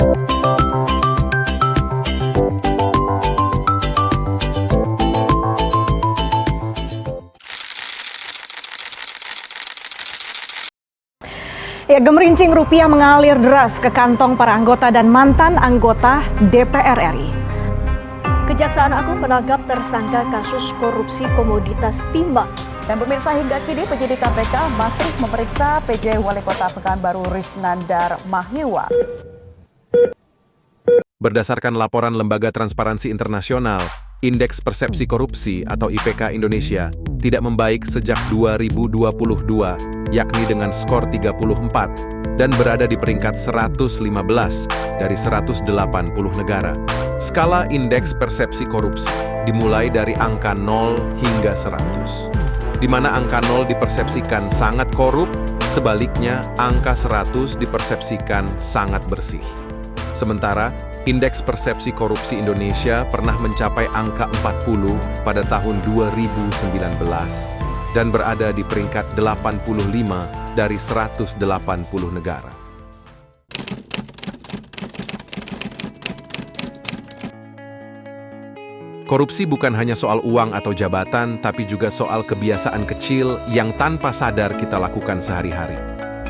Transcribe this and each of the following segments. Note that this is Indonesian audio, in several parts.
Ya, gemerincing rupiah mengalir deras ke kantong para anggota dan mantan anggota DPR RI. Kejaksaan Agung menangkap tersangka kasus korupsi komoditas timbang. Dan pemirsa, hingga kini penyidik KPK masih memeriksa PJ Wali Kota Pekanbaru Risnandar Mahiwa. Berdasarkan laporan Lembaga Transparansi Internasional, Indeks Persepsi Korupsi atau IPK Indonesia tidak membaik sejak 2022, yakni dengan skor 34 dan berada di peringkat 115 dari 180 negara. Skala Indeks Persepsi Korupsi dimulai dari angka 0 hingga 100, di mana angka 0 dipersepsikan sangat korup, sebaliknya angka 100 dipersepsikan sangat bersih. Sementara, Indeks Persepsi Korupsi Indonesia pernah mencapai angka 40 pada tahun 2019 dan berada di peringkat 85 dari 180 negara. Korupsi bukan hanya soal uang atau jabatan, tapi juga soal kebiasaan kecil yang tanpa sadar kita lakukan sehari-hari.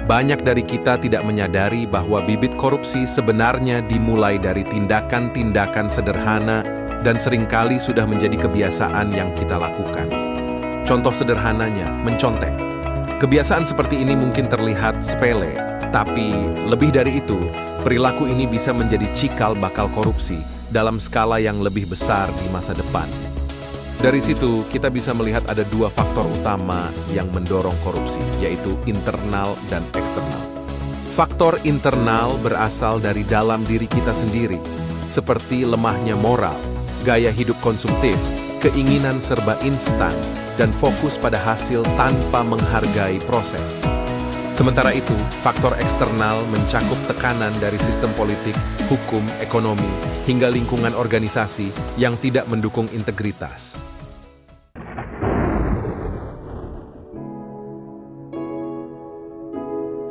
Banyak dari kita tidak menyadari bahwa bibit korupsi sebenarnya dimulai dari tindakan-tindakan sederhana dan seringkali sudah menjadi kebiasaan yang kita lakukan. Contoh sederhananya, mencontek. Kebiasaan seperti ini mungkin terlihat sepele, tapi lebih dari itu, perilaku ini bisa menjadi cikal bakal korupsi dalam skala yang lebih besar di masa depan. Dari situ, kita bisa melihat ada dua faktor utama yang mendorong korupsi, yaitu internal dan eksternal. Faktor internal berasal dari dalam diri kita sendiri, seperti lemahnya moral, gaya hidup konsumtif, keinginan serba instan, dan fokus pada hasil tanpa menghargai proses. Sementara itu, faktor eksternal mencakup tekanan dari sistem politik, hukum, ekonomi, hingga lingkungan organisasi yang tidak mendukung integritas.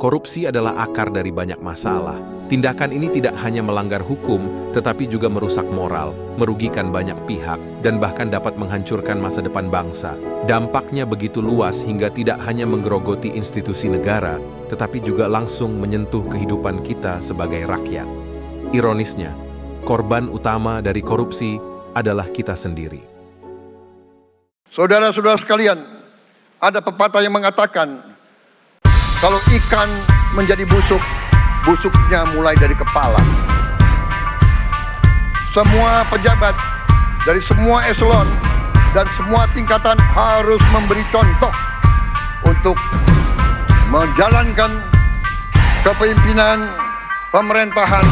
Korupsi adalah akar dari banyak masalah. Tindakan ini tidak hanya melanggar hukum, tetapi juga merusak moral, merugikan banyak pihak, dan bahkan dapat menghancurkan masa depan bangsa. Dampaknya begitu luas hingga tidak hanya menggerogoti institusi negara, tetapi juga langsung menyentuh kehidupan kita sebagai rakyat. Ironisnya, korban utama dari korupsi adalah kita sendiri. Saudara-saudara sekalian, ada pepatah yang mengatakan, kalau ikan menjadi busuk, busuknya mulai dari kepala. Semua pejabat dari semua eselon dan semua tingkatan harus memberi contoh untuk menjalankan kepemimpinan pemerintahan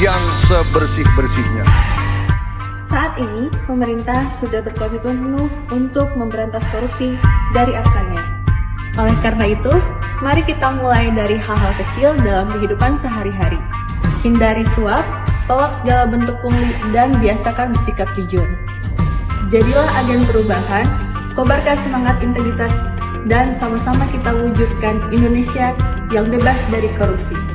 yang sebersih-bersihnya. Saat ini, pemerintah sudah berkomitmen penuh untuk memberantas korupsi dari akarnya. Oleh karena itu, mari kita mulai dari hal-hal kecil dalam kehidupan sehari-hari. Hindari suap, tolak segala bentuk pungli, dan biasakan bersikap jujur. Jadilah agen perubahan, kobarkan semangat integritas, dan sama-sama kita wujudkan Indonesia yang bebas dari korupsi.